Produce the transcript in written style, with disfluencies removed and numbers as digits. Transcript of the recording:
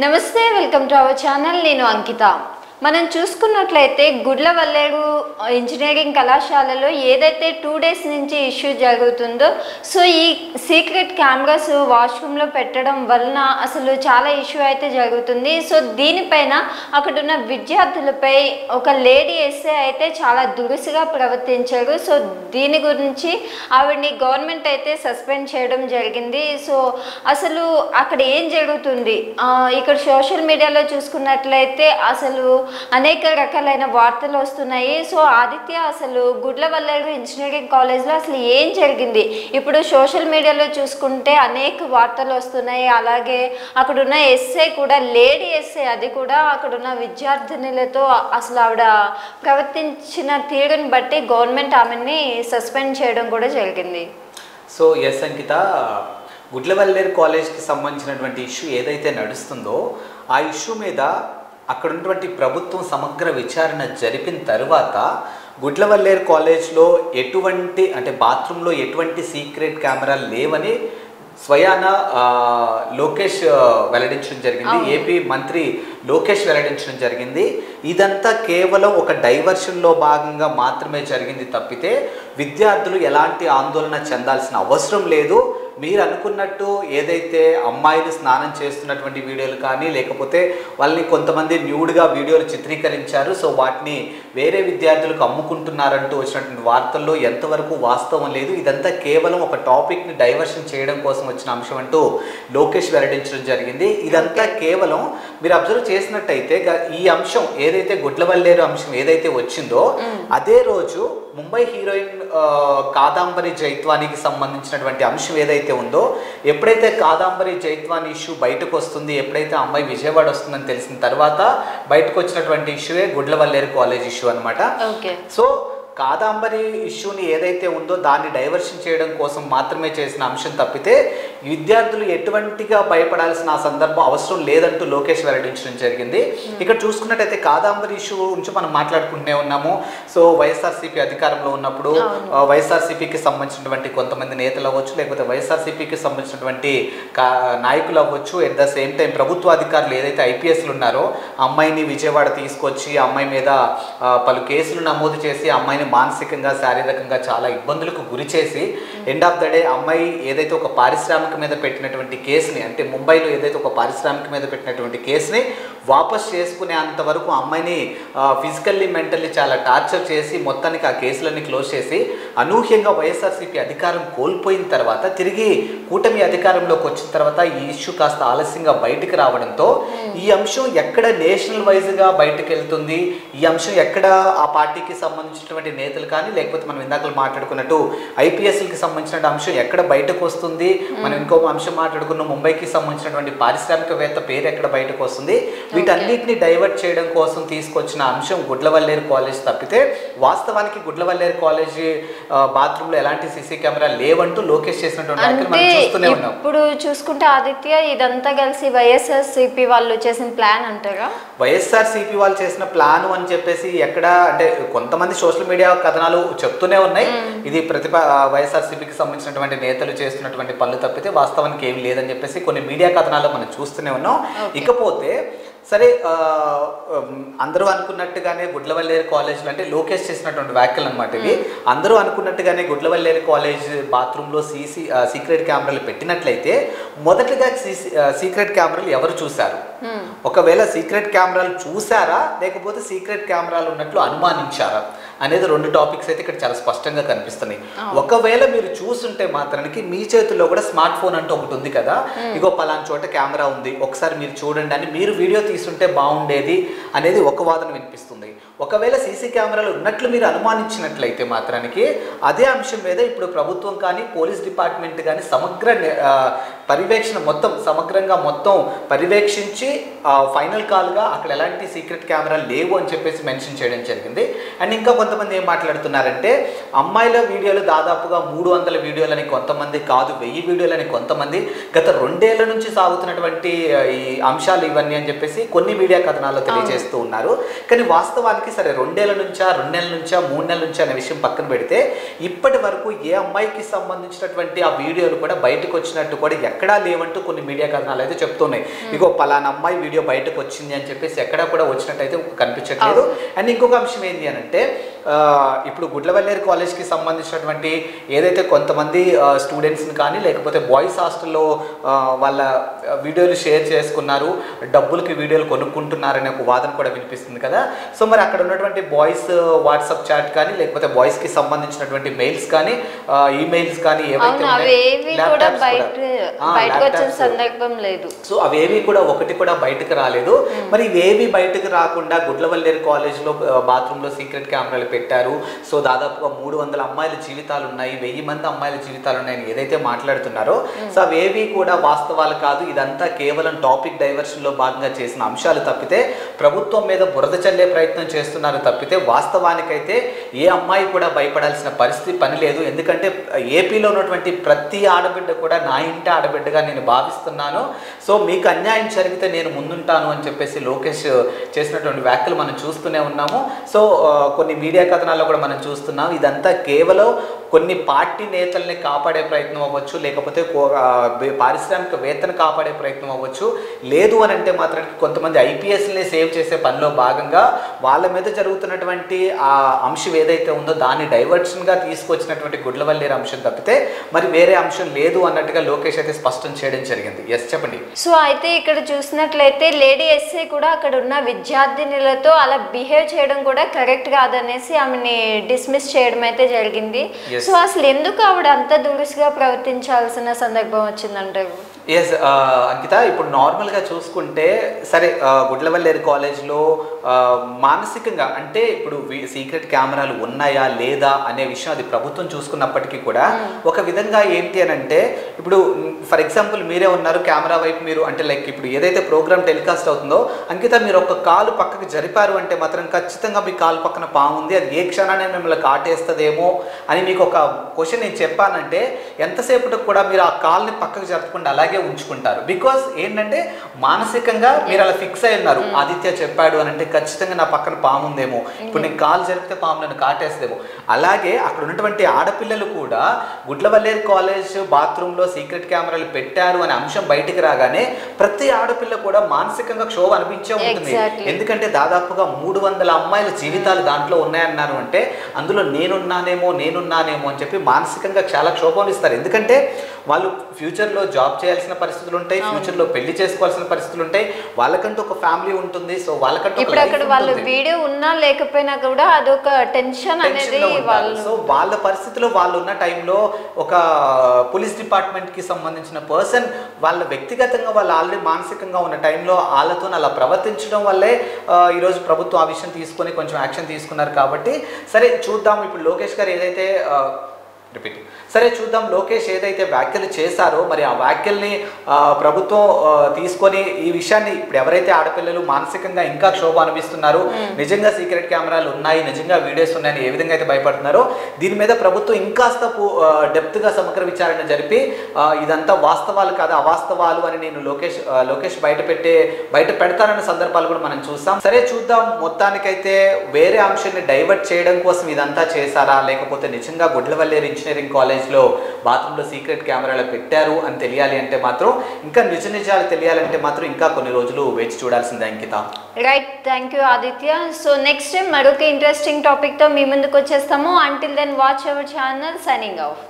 నమస్తే welcome to our channel నేను అంకిత మనం చూసుకున్నట్లయితే గుడ్లవల్లేరు ఇంజనీరింగ్ కళాశాలలో ఏదైతే 2 డేస్ నుంచి ఇష్యూ జరుగుతుందో సో ఈ సీక్రెట్ కెమెరాస్ వాష్రూమ్లో పెట్టడం వలన అసలు చాలా ఇష్యూ అయితే జరుగుతుంది సో దీనిపైన అక్కడ ఉన్న విద్యార్థులపై ఒక లేడీ ఎస్ఏ అయితే చాలా దురుసుగా ప్రవర్తించారు సో దీని గురించి ఆవిడని గవర్నమెంట్ అయితే సస్పెండ్ చేయడం జరిగింది సో అసలు అక్కడ ఏం జరుగుతుంది ఇక్కడ సోషల్ మీడియాలో చూసుకున్నట్లయితే అసలు అనేక రకాలైన వార్తలు వస్తున్నాయి సో ఆదిత్య అసలు గుడ్లవల్లేరు ఇంజనీరింగ్ కాలేజ్లో అసలు ఏం జరిగింది ఇప్పుడు సోషల్ మీడియాలో చూసుకుంటే అనేక వార్తలు వస్తున్నాయి అలాగే అక్కడున్న ఎస్ఐ కూడా లేడీ ఎస్ఐ అది కూడా అక్కడున్న విద్యార్థినులతో అసలు ఆవిడ ప్రవర్తించిన తీరుని బట్టి గవర్నమెంట్ ఆమెని సస్పెండ్ చేయడం కూడా జరిగింది సో ఎస్ అంకిత గుడ్లవల్లేరు కాలేజ్కి సంబంధించినటువంటి ఇష్యూ ఏదైతే నడుస్తుందో ఆ ఇష్యూ మీద అక్కడ ఉన్నటువంటి ప్రభుత్వం సమగ్ర విచారణ జరిపిన తర్వాత గుడ్లవల్లేరు కాలేజ్లో ఎటువంటి అంటే బాత్రూంలో ఎటువంటి సీక్రెట్ కెమెరాలు లేవని స్వయాన లోకేష్ వెల్లడించడం జరిగింది. ఏపీ మంత్రి లోకేష్ వెల్లడించడం జరిగింది. ఇదంతా కేవలం ఒక డైవర్షన్లో భాగంగా మాత్రమే జరిగింది తప్పితే విద్యార్థులు ఎలాంటి ఆందోళన చెందాల్సిన అవసరం లేదు. మీరు అనుకున్నట్టు ఏదైతే అమ్మాయిలు స్నానం చేస్తున్నటువంటి వీడియోలు కానీ లేకపోతే వాళ్ళని కొంతమంది న్యూడ్గా వీడియోలు చిత్రీకరించారు సో వాటిని వేరే విద్యార్థులకు అమ్ముకుంటున్నారంటూ వచ్చినటువంటి వార్తల్లో ఎంతవరకు వాస్తవం లేదు. ఇదంతా కేవలం ఒక టాపిక్ని డైవర్షన్ చేయడం కోసం వచ్చిన అంశం అంటూ లోకేష్ వెల్లడించడం జరిగింది. ఇదంతా కేవలం మీరు అబ్జర్వ్ చేసినట్టయితే ఈ అంశం ఏదైతే గుడ్లవల్లేరు అంశం ఏదైతే వచ్చిందో అదే రోజు ముంబై హీరోయిన్ కాదంబరి జైత్వానికి సంబంధించినటువంటి అంశం ఏదైతే ఉందో ఎప్పుడైతే కాదంబరి జైత్వాని ఇష్యూ బయటకు వస్తుంది ఎప్పుడైతే అమ్మాయి విజయవాడ వస్తుందని తెలిసిన తర్వాత బయటకు వచ్చినటువంటి ఇష్యూయే గుడ్లవల్లేరు కాలేజ్ ఇష్యూ అనమాట. సో కాదంబరి ఇష్యూని ఏదైతే ఉందో దాన్ని డైవర్షన్ చేయడం కోసం మాత్రమే చేసిన అంశం తప్పితే విద్యార్థులు ఎటువంటిగా భయపడాల్సిన ఆ సందర్భం అవసరం లేదంటూ లోకేష్ వెల్లడించడం జరిగింది. ఇక్కడ చూసుకున్నట్టయితే కాదంబరి ఇష్యూ గురించి మనం మాట్లాడుకుంటూనే ఉన్నాము. సో వైఎస్ఆర్సీపీ అధికారంలో ఉన్నప్పుడు వైఎస్ఆర్సీపీకి సంబంధించినటువంటి కొంతమంది నేతలు అవ్వచ్చు లేకపోతే వైఎస్ఆర్సీపీకి సంబంధించినటువంటి నాయకులు అవ్వచ్చు ఎట్ ద సేమ్ టైం ప్రభుత్వ అధికారులు ఏదైతే ఐపీఎస్లు ఉన్నారో అమ్మాయిని విజయవాడ తీసుకొచ్చి అమ్మాయి మీద పలు కేసులు నమోదు చేసి అమ్మాయిని మానసికంగా శారీరకంగా చాలా ఇబ్బందులకు గురి చేసి ఎండ్ ఆఫ్ ద డే అమ్మాయి ఏదైతే ఒక పారిశ్రామిక మీద పెట్టినటువంటి కేసుని అంటే ముంబైలో ఏదైతే ఒక పారిశ్రామిక మీద పెట్టినటువంటి కేసుని వాపస్ చేసుకునే అంతవరకు అమ్మాయిని ఫిజికల్లీ మెంటల్లీ చాలా టార్చర్ చేసి మొత్తానికి ఆ కేసులన్నీ క్లోజ్ చేసి అనూహ్యంగా వైఎస్ఆర్సీపీ అధికారం కోల్పోయిన తర్వాత తిరిగి కూటమి అధికారంలోకి వచ్చిన తర్వాత ఈ ఇష్యూ కాస్త ఆలస్యంగా బయటకు రావడంతో ఈ అంశం ఎక్కడ నేషనల్ వైజ్గా బయటకు వెళ్తుంది ఈ అంశం ఎక్కడ ఆ పార్టీకి సంబంధించినటువంటి నేతలు కానీ లేకపోతే మనం ఇందాక మాట్లాడుకున్నట్టు ఐపీఎస్కి సంబంధించిన అంశం ఎక్కడ బయటకు వస్తుంది మనం ఇంకో అంశం మాట్లాడుకున్న ముంబైకి సంబంధించినటువంటి పారిశ్రామికవేత్త పేరు ఎక్కడ బయటకు వస్తుంది వీటన్నిటిని డైవర్ట్ చేయడం కోసం తీసుకొచ్చిన అంశం గుడ్లవల్లేరు కాలేజ్ తప్పితే వాస్తవానికి గుడ్లవల్లేరు కాలేజ్ బాత్రూంలో ఎలాంటి సీసీ కెమెరా లేవంటూ లోకేష్ చేసినటువంటి మనం చూస్తూనే ఉన్నాం. ఇప్పుడు చూసుకుంటే ఆదిత్య ఇదంతా కలిసి వైఎస్ఆర్సీపీ వాళ్ళు చేసిన ప్లాన్ అంటారా? వైఎస్ఆర్సీపీ వాళ్ళు చేసిన ప్లాన్ అని చెప్పేసి ఎక్కడ అంటే కొంతమంది సోషల్ మీడియా కథనాలు చెప్తూనే ఉన్నాయి ఇది వైఎస్ఆర్సీపీకి సంబంధించినటువంటి నేతలు చేస్తున్నటువంటి పనులు తప్పితే వాస్తవానికి ఏమి లేదని చెప్పేసి కొన్ని మీడియా కథనాలు మనం చూస్తూనే ఉన్నాం. ఇకపోతే సరే అందరూ అనుకున్నట్టుగానే గుడ్లవల్లేరు కాలేజ్లో అంటే లోకేష్ చేసినటువంటి వ్యాఖ్యలు అనమాట ఇవి అందరూ అనుకున్నట్టుగానే గుడ్లవల్లేరు కాలేజ్ బాత్రూంలో సీక్రెట్ కెమెరాలు పెట్టినట్లయితే మొదటగా సీక్రెట్ కెమెరాలు ఎవరు చూశారు ఒకవేళ సీక్రెట్ కెమెరాలు చూసారా లేకపోతే సీక్రెట్ కెమెరాలు ఉన్నట్లు అనుమానించారా అనేది రెండు టాపిక్స్ అయితే ఇక్కడ చాలా స్పష్టంగా కనిపిస్తున్నాయి. ఒకవేళ మీరు చూస్తుంటే మాత్రానికి మీ చేతుల్లో కూడా స్మార్ట్ ఫోన్ అంటూ ఒకటి ఉంది కదా ఇగో పలానా చోట కెమెరా ఉంది ఒకసారి మీరు చూడండి అని మీరు వీడియో తీసుంటే బాగుండేది అనేది ఒక వాదన వినిపిస్తుంది. ఒకవేళ సీసీ కెమెరాలు ఉన్నట్లు మీరు అనుమానించినట్లయితే మాత్రానికి అదే అంశం మీద ఇప్పుడు ప్రభుత్వం కానీ పోలీస్ డిపార్ట్మెంట్ కానీ పర్యవేక్షణ సమగ్రంగా మొత్తం పర్యవేక్షించి ఫైనల్ కాల్గా అక్కడ ఎలాంటి సీక్రెట్ కెమెరాలు లేవు అని చెప్పేసి మెన్షన్ చేయడం జరిగింది. అండ్ ఇంకా కొంతమంది ఏం మాట్లాడుతున్నారంటే అమ్మాయిల వీడియోలు దాదాపుగా 300 వీడియోలని కొంతమంది కాదు 1000 వీడియోలని కొంతమంది గత 2 ఏళ్ల నుంచి సాగుతున్నటువంటి ఈ అంశాలు ఇవన్నీ అని చెప్పేసి కొన్ని మీడియా కథనాల్లో తెలియజేస్తూ ఉన్నారు. కానీ వాస్తవానికి సరే 2 నెలల నుంచా 2 నెలల నుంచా 3 నెలల నుంచా అనే విషయం పక్కన పెడితే ఇప్పటి వరకు ఏ అమ్మాయికి సంబంధించినటువంటి ఆ వీడియోలు కూడా బయటకు వచ్చినట్టు కూడా ఎక్కడా లేవంటూ కొన్ని మీడియా కథనాలు అయితే చెప్తున్నాయి. ఇగో పలానా అమ్మాయి వీడియో బయటకు వచ్చింది అని చెప్పేసి ఎక్కడా కూడా వచ్చినట్టయితే కనిపించట్లేదు. అండ్ ఇంకొక అంశం ఏంటి అని అంటే ఇప్పుడు గుడ్లవల్లేరు కాలేజ్కి సంబంధించినటువంటి ఏదైతే కొంతమంది స్టూడెంట్స్ని కానీ లేకపోతే బాయ్స్ హాస్టల్లో వాళ్ళ వీడియోలు షేర్ చేసుకున్నారు, డబ్బులకి వీడియోలు కొనుక్కుంటున్నారనే ఒక వాదన కూడా వినిపిస్తుంది కదా. సో మరి అక్కడ ఉన్నటువంటి బాయ్స్ వాట్సాప్ చాట్ కానీ లేకపోతే బాయ్స్కి సంబంధించినటువంటి మెయిల్స్ కానీ ఈమెయిల్స్ కానీ సో అవేవి కూడా ఒకటి కూడా బయటకు రాలేదు. మరి ఇవేవి బయటకు రాకుండా గుడ్లవల్లేరు కాలేజ్లో బాత్రూంలో సీక్రెట్ కెమెరాలు పెట్టారు. సో దాదాపుగా 300 అమ్మాయిల జీవితాలు ఉన్నాయి, 1000 మంది అమ్మాయిల జీవితాలు ఉన్నాయని ఏదైతే మాట్లాడుతున్నారో సో అవేవి కూడా వాస్తవాలు కాదు. ఇదంతా కేవలం టాపిక్ డైవర్షన్లో భాగంగా చేసిన అంశాలు తప్పితే ప్రభుత్వం మీద బురద చల్లే ప్రయత్నం చేస్తున్నారు తప్పితే వాస్తవానికైతే ఏ అమ్మాయి కూడా భయపడాల్సిన పని లేదు. ఎందుకంటే ఏపీలో ఉన్నటువంటి ప్రతి ఆడబిడ్డ కూడా నా ఇంటి ఆడబిడ్డగా నేను భావిస్తున్నాను. సో మీకు అన్యాయం జరిగితే నేను ముందుంటాను అని చెప్పేసి లోకేష్ చేసినటువంటి వ్యాఖ్యలు మనం చూస్తూనే ఉన్నాము. సో కొన్ని మీడియా కథనాల్లో కూడా మనం చూస్తున్నాం. ఇదంతా కేవలం కొన్ని పార్టీ నేతల్ని కాపాడే ప్రయత్నం అవ్వచ్చు, లేకపోతే పారిశ్రామికవేత్తను కాపాడే ప్రయత్నం అవ్వచ్చు. లేదు అని అంటే మాత్రం కొంతమంది ఐపీఎస్ని సేవ్ చేసే పనిలో భాగంగా వాళ్ళ మీద జరుగుతున్నటువంటి ఆ అంశం ఏదైతే ఉందో దాన్ని డైవర్షన్గా తీసుకొచ్చినటువంటి గుడ్లవల్లేరు అంశం తప్పితే మరి వేరే అంశం లేదు అన్నట్టుగా లోకేష్ అయితే స్పష్టం చేయడం జరిగింది. ఎస్ చెప్పండి. సో అయితే ఇక్కడ చూసినట్లయితే లేడీ ఎస్ఐ కూడా అక్కడ ఉన్న విద్యార్థినులతో అలా బిహేవ్ చేయడం కూడా కరెక్ట్ కాదనేసి ఆమెని డిస్మిస్ చేయడం అయితే జరిగింది. సో అసలు ఎందుకు ఆవిడ అంత దురుసుగా ప్రవర్తించాల్సిన సందర్భం వచ్చిందంటారు? ఎస్ అంకిత, ఇప్పుడు నార్మల్గా చూసుకుంటే సరే గుడ్లవల్లేరు కాలేజ్లో మానసికంగా అంటే ఇప్పుడు సీక్రెట్ కెమెరాలు ఉన్నాయా లేదా అనే విషయం అది ప్రభుత్వం చూసుకున్నప్పటికీ కూడా ఒక విధంగా ఏంటి అని అంటే ఇప్పుడు ఫర్ ఎగ్జాంపుల్ మీరే ఉన్నారు కెమెరా వైపు మీరు అంటే లైక్ ఇప్పుడు ఏదైతే ప్రోగ్రామ్ టెలికాస్ట్ అవుతుందో అంకిత మీరు ఒక కాలు పక్కకి జరిపారు అంటే మాత్రం ఖచ్చితంగా మీ కాలు పక్కన పాము ఉంది, అది ఏ క్షణాన్ని మిమ్మల్ని కాటేస్తుందేమో అని మీకు ఒక క్వశ్చన్ నేను చెప్పానంటే ఎంతసేపటికి కూడా మీరు ఆ కాల్ని పక్కకు జరపకుండా అలాగే ఉంచుకుంటారు. బికాస్ ఏంటంటే మానసికంగా మీరు అలా ఫిక్స్ అయి ఉన్నారు. ఆదిత్య చెప్పాడు అని అంటే ఖచ్చితంగా నా పక్కన పాము ఉందేమో, ఇప్పుడు నేను కాలు జరిపితే పాము నన్ను కాటేస్తేమో. అలాగే అక్కడ ఉన్నటువంటి ఆడపిల్లలు కూడా గుడ్లవల్లేరు కాలేజ్ బాత్రూంలో సీక్రెట్ కెమెరాలు పెట్టారు అనే అంశం బయటికి రాగానే ప్రతి ఆడపిల్ల కూడా మానసికంగా క్షోభ అనిపించే ఉంటుంది. ఎందుకంటే దాదాపుగా 300 అమ్మాయిల జీవితాలు దాంట్లో ఉన్నాయన్నారు అంటే అందులో నేనున్నానేమో అని చెప్పి మానసికంగా చాలా క్షోభం ఇస్తారు. ఎందుకంటే వాళ్ళు ఫ్యూచర్లో జాబ్ చేయాల్సిన పరిస్థితులు ఉంటాయి, ఫ్యూచర్లో పెళ్లి చేసుకోవాల్సిన పరిస్థితులు ఉంటాయి, వాళ్ళకంటూ ఒక ఫ్యామిలీ ఉంటుంది. సో వాళ్ళకంటూ ఇప్పుడు అక్కడ వాళ్ళు వీడియో ఉన్నా లేకపోయినా కూడా అదొక టెన్షన్ అనేది సో వాళ్ళ పరిస్థితిలో వాళ్ళు ఉన్న టైంలో ఒక పోలీస్ డిపార్ట్మెంట్కి సంబంధించిన పర్సన్ వాళ్ళ వ్యక్తిగతంగా వాళ్ళు ఆల్రెడీ మానసికంగా ఉన్న టైంలో వాళ్ళతో అలా ప్రవర్తించడం వల్లే ఈరోజు ప్రభుత్వం ఆ విషయం తీసుకొని కొంచెం యాక్షన్ తీసుకున్నారు. కాబట్టి సరే చూద్దాం ఇప్పుడు లోకేష్ గారు ఏదైతే చూద్దాం లోకేష్ ఏదైతే వ్యాఖ్యలు చేశారో మరి ఆ వ్యాఖ్యల్ని ప్రభుత్వం తీసుకొని ఈ విషయాన్ని ఇప్పుడు ఎవరైతే ఆడపిల్లలు మానసికంగా ఇంకా క్షోభ అనిపిస్తున్నారు, నిజంగా సీక్రెట్ కెమెరాలు ఉన్నాయి, నిజంగా వీడియోస్ ఉన్నాయని ఏ విధంగా అయితే భయపడుతున్నారో దీని మీద ప్రభుత్వం ఇంకాస్త డెప్త్గా సమగ్ర విచారణ జరిపి ఇదంతా వాస్తవాలు కాదు అవాస్తవాలు అని నేను లోకేష్ బయట పెడతారన్న సందర్భాలు కూడా మనం చూస్తాం. సరే చూద్దాం. మొత్తానికైతే వేరే అంశాన్ని డైవర్ట్ చేయడం కోసం ఇదంతా చేశారా లేకపోతే నిజంగా గుడ్లవల్లేరు ఇంజనీరింగ్ కాలేజ్లో బాత్రూంలో సీక్రెట్ కెమెరాలు పెట్టారు అని తెలియాలి అంటే మాత్రం ఇంకా నిజాలు తెలియాలంటే మాత్రం ఇంకా కొన్ని రోజులు వేచి చూడాల్సిందే Ankita. Right, thank you Aditya. So next time మరొక ఇంట్రెస్టింగ్ టాపిక్తో మీ ముందుకు వచ్చేస్తాము. Until then watch our channel. Signing of.